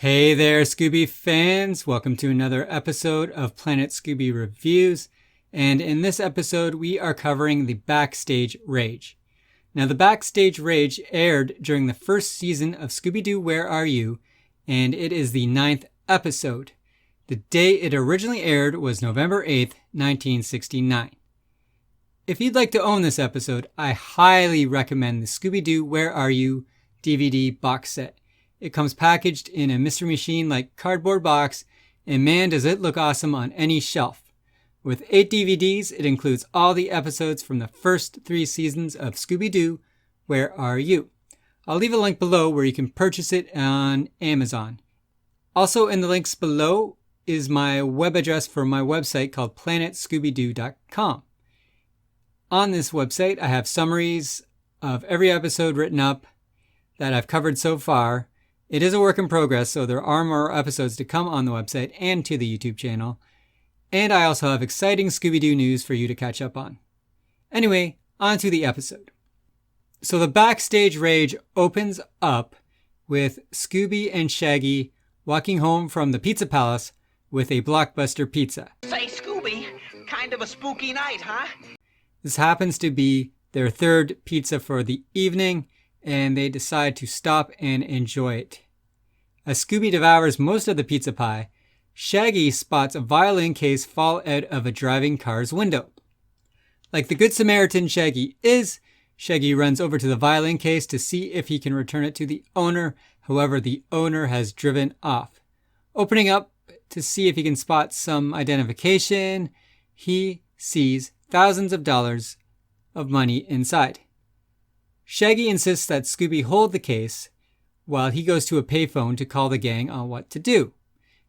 Hey there, Scooby fans! Welcome to another episode of Planet Scooby Reviews. And in this episode, we are covering the Backstage Rage. Now, the Backstage Rage aired during the first season of Scooby-Doo, Where Are You? And it is the 9th episode. The day it originally aired was November 8th, 1969. If you'd like to own this episode, I highly recommend the Scooby-Doo, Where Are You? DVD box set. It comes packaged in a Mystery Machine-like cardboard box, and man does it look awesome on any shelf. With 8 DVDs, it includes all the episodes from the first 3 seasons of Scooby-Doo, Where Are You? I'll leave a link below where you can purchase it on Amazon. Also in the links below is my web address for my website called planetscoobydoo.com. On this website, I have summaries of every episode written up that I've covered so far. It is a work in progress, so there are more episodes to come on the website and to the YouTube channel. And I also have exciting Scooby-Doo news for you to catch up on. Anyway, on to the episode. So the Backstage Rage opens up with Scooby and Shaggy walking home from the Pizza Palace with a blockbuster pizza. Say, Scooby, kind of a spooky night, huh? This happens to be their third pizza for the evening, and they decide to stop and enjoy it. As Scooby devours most of the pizza pie, Shaggy spots a violin case fall out of a driving car's window. Like the Good Samaritan Shaggy is, Shaggy runs over to the violin case to see if he can return it to the owner. However, the owner has driven off. Opening up to see if he can spot some identification, he sees thousands of dollars of money inside. Shaggy insists that Scooby hold the case while he goes to a payphone to call the gang on what to do,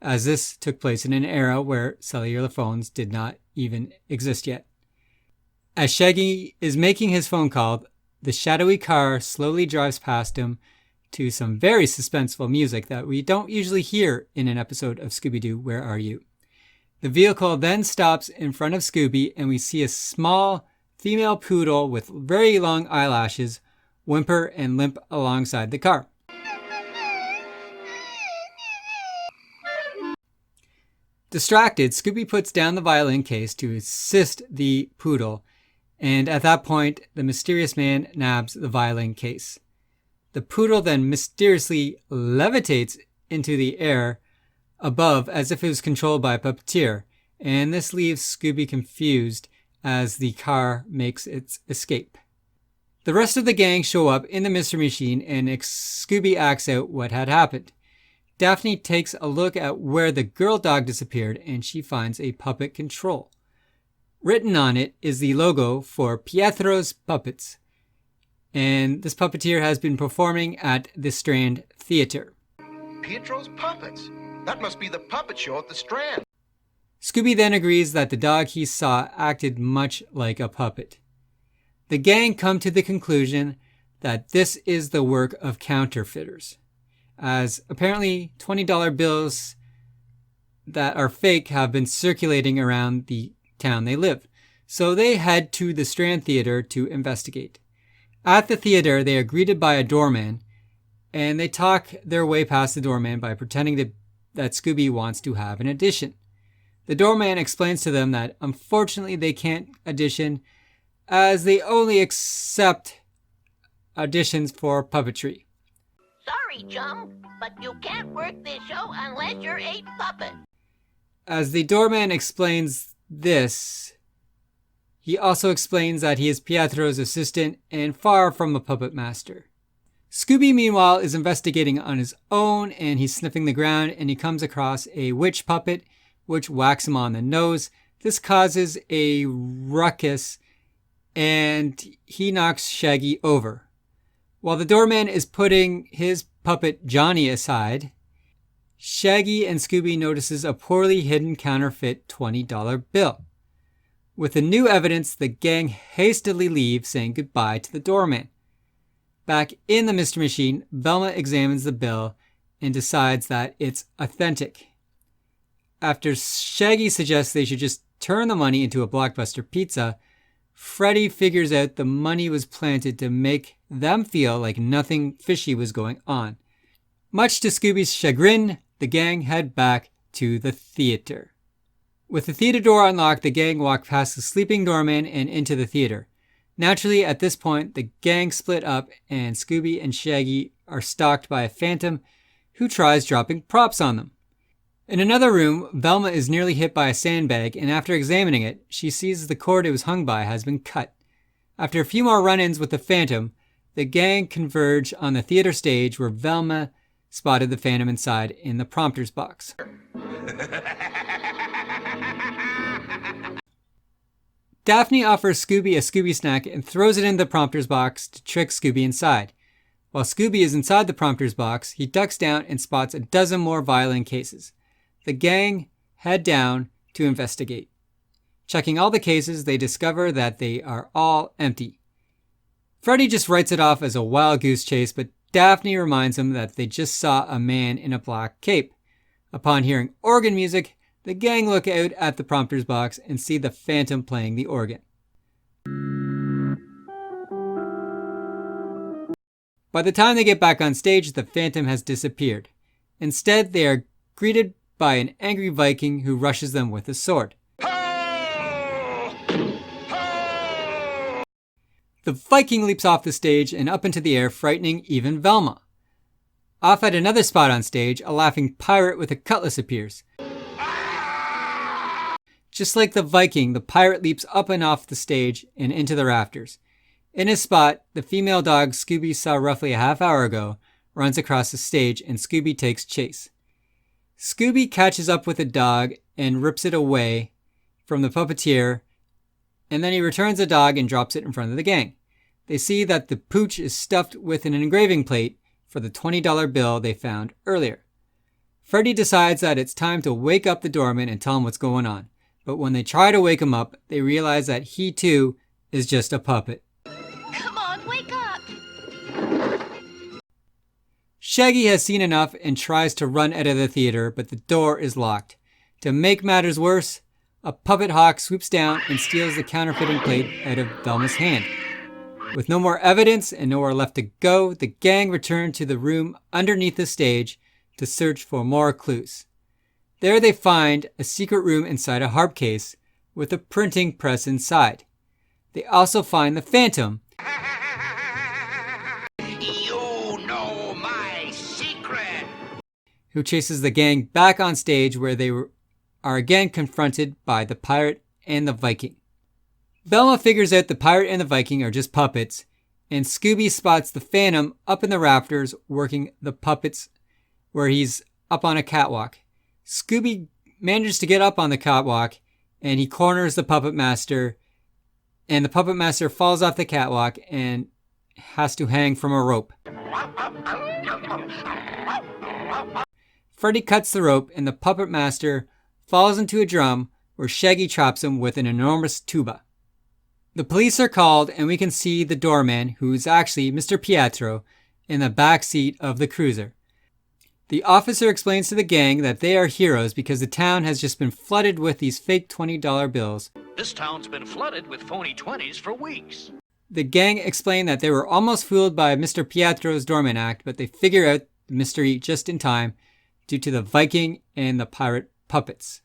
as this took place in an era where cellular phones did not even exist yet. As Shaggy is making his phone call, the shadowy car slowly drives past him to some very suspenseful music that we don't usually hear in an episode of Scooby-Doo, Where Are You? The vehicle then stops in front of Scooby, and we see a small female poodle with very long eyelashes whimper and limp alongside the car. Distracted, Scooby puts down the violin case to assist the poodle, and at that point, the mysterious man nabs the violin case. The poodle then mysteriously levitates into the air above as if it was controlled by a puppeteer, and this leaves Scooby confused as the car makes its escape. The rest of the gang show up in the Mystery Machine, and Scooby acts out what had happened. Daphne takes a look at where the girl dog disappeared, and she finds a puppet control. Written on it is the logo for Pietro's Puppets, and this puppeteer has been performing at the Strand Theatre. Pietro's Puppets? That must be the puppet show at the Strand. Scooby then agrees that the dog he saw acted much like a puppet. The gang come to the conclusion that this is the work of counterfeiters, as apparently $20 bills that are fake have been circulating around the town they live. So they head to the Strand Theatre to investigate. At the theater, they are greeted by a doorman, and they talk their way past the doorman by pretending that Scooby wants to have an audition. The doorman explains to them that unfortunately they can't audition as they only accept auditions for puppetry. Sorry, chum, but you can't work this show unless you're a puppet. As the doorman explains this, he also explains that he is Pietro's assistant and far from a puppet master. Scooby, meanwhile, is investigating on his own, and he's sniffing the ground, and he comes across a witch puppet which whacks him on the nose. This causes a ruckus, and he knocks Shaggy over. While the doorman is putting his puppet Johnny aside, Shaggy and Scooby notices a poorly hidden counterfeit $20 bill. With the new evidence, the gang hastily leave, saying goodbye to the doorman. Back in the Mystery Machine, Velma examines the bill and decides that it's authentic. After Shaggy suggests they should just turn the money into a blockbuster pizza, Freddy figures out the money was planted to make them feel like nothing fishy was going on. Much to Scooby's chagrin, the gang head back to the theater. With the theater door unlocked, the gang walk past the sleeping doorman and into the theater. Naturally, at this point, the gang split up and Scooby and Shaggy are stalked by a phantom who tries dropping props on them. In another room, Velma is nearly hit by a sandbag, and after examining it, she sees the cord it was hung by has been cut. After a few more run-ins with the phantom, the gang converge on the theater stage where Velma spotted the phantom inside in the prompter's box. Daphne offers Scooby a Scooby snack and throws it in the prompter's box to trick Scooby inside. While Scooby is inside the prompter's box, he ducks down and spots a dozen more violin cases. The gang head down to investigate. Checking all the cases, they discover that they are all empty. Freddy just writes it off as a wild goose chase, but Daphne reminds him that they just saw a man in a black cape. Upon hearing organ music, the gang look out at the prompter's box and see the phantom playing the organ. By the time they get back on stage, the phantom has disappeared. Instead, they are greeted by an angry Viking who rushes them with a sword. The Viking leaps off the stage and up into the air, frightening even Velma. Off at another spot on stage, a laughing pirate with a cutlass appears. Just like the Viking, the pirate leaps up and off the stage and into the rafters. In his spot, the female dog Scooby saw roughly a half hour ago runs across the stage and Scooby takes chase. Scooby catches up with the dog and rips it away from the puppeteer, and then he returns the dog and drops it in front of the gang. They see that the pooch is stuffed with an engraving plate for the $20 bill they found earlier. Freddy decides that it's time to wake up the doorman and tell him what's going on. But when they try to wake him up, they realize that he too is just a puppet. Come on, wake up! Shaggy has seen enough and tries to run out of the theater, but the door is locked. To make matters worse, a puppet hawk swoops down and steals the counterfeiting plate out of Velma's hand. With no more evidence and nowhere left to go, the gang return to the room underneath the stage to search for more clues. There they find a secret room inside a harp case with a printing press inside. They also find the phantom. You know my secret! Who chases the gang back on stage where they are again confronted by the pirate and the Viking. Velma figures out the pirate and the Viking are just puppets, and Scooby spots the phantom up in the rafters working the puppets where he's up on a catwalk. Scooby manages to get up on the catwalk and he corners the puppet master, and the puppet master falls off the catwalk and has to hang from a rope. Freddy cuts the rope and the puppet master falls into a drum where Shaggy chops him with an enormous tuba. The police are called and we can see the doorman, who's actually Mr. Pietro, in the back seat of the cruiser. The officer explains to the gang that they are heroes because the town has just been flooded with these fake $20 bills. This town's been flooded with phony 20s for weeks. The gang explain that they were almost fooled by Mr. Pietro's doorman act, but they figure out the mystery just in time due to the Viking and the pirate puppets.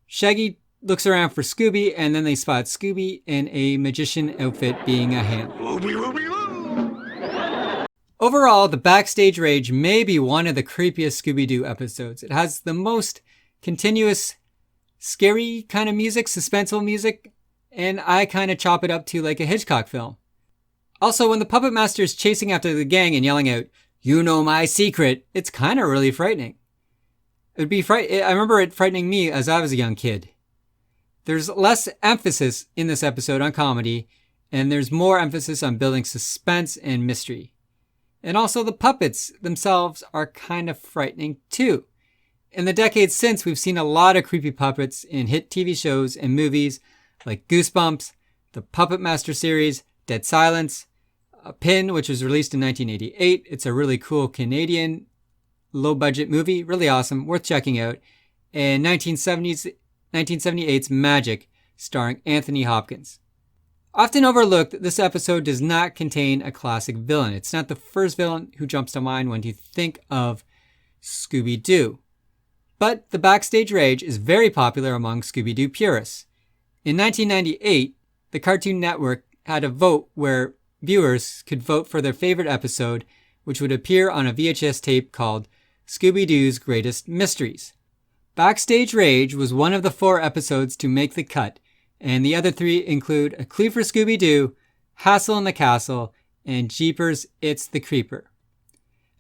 Shaggy looks around for Scooby, and then they spot Scooby in a magician outfit being a hand. Overall, the Backstage Rage may be one of the creepiest Scooby-Doo episodes. It has the most continuous, scary kind of music, suspenseful music, and I kind of chop it up to like a Hitchcock film. Also, when the Puppet Master is chasing after the gang and yelling out, "You know my secret," it's kind of really frightening. I remember it frightening me as I was a young kid. There's less emphasis in this episode on comedy, and there's more emphasis on building suspense and mystery. And also the puppets themselves are kind of frightening too. In the decades since, we've seen a lot of creepy puppets in hit TV shows and movies like Goosebumps, the Puppet Master series, Dead Silence, Pin, which was released in 1988. It's a really cool Canadian low-budget movie, really awesome, worth checking out. And 1978's Magic, starring Anthony Hopkins. Often overlooked, this episode does not contain a classic villain. It's not the first villain who jumps to mind when you think of Scooby-Doo. But the Backstage Rage is very popular among Scooby-Doo purists. In 1998, the Cartoon Network had a vote where viewers could vote for their favorite episode, which would appear on a VHS tape called Scooby-Doo's Greatest Mysteries. Backstage Rage was one of the 4 episodes to make the cut, and the other 3 include A Clue for Scooby-Doo, Hassle in the Castle, and Jeepers, It's the Creeper.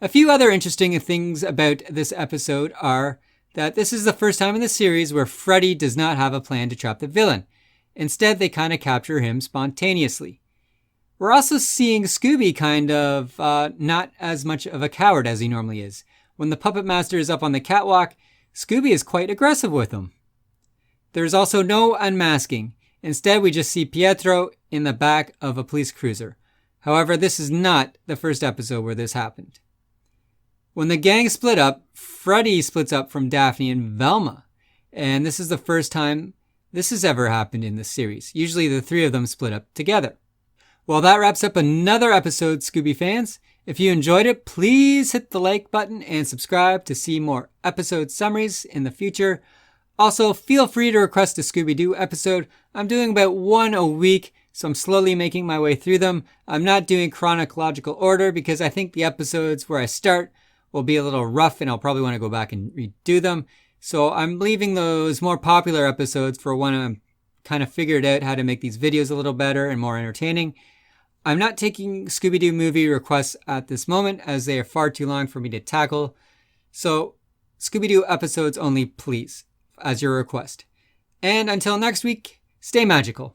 A few other interesting things about this episode are that this is the first time in the series where Freddy does not have a plan to trap the villain. Instead, they kind of capture him spontaneously. We're also seeing Scooby kind of not as much of a coward as he normally is. When the Puppet Master is up on the catwalk, Scooby is quite aggressive with him. There's also no unmasking. Instead, we just see Pietro in the back of a police cruiser. However, this is not the first episode where this happened. When the gang split up, Freddy splits up from Daphne and Velma. And this is the first time this has ever happened in this series. Usually the 3 of them split up together. Well, that wraps up another episode, Scooby fans. If you enjoyed it, please hit the like button and subscribe to see more episode summaries in the future. Also, feel free to request a Scooby-Doo episode. I'm doing about 1 a week, so I'm slowly making my way through them. I'm not doing chronological order because I think the episodes where I start will be a little rough and I'll probably want to go back and redo them. So I'm leaving those more popular episodes for when I'm kind of figured out how to make these videos a little better and more entertaining. I'm not taking Scooby-Doo movie requests at this moment as they are far too long for me to tackle. So Scooby-Doo episodes only, please, as your request. And until next week, stay magical.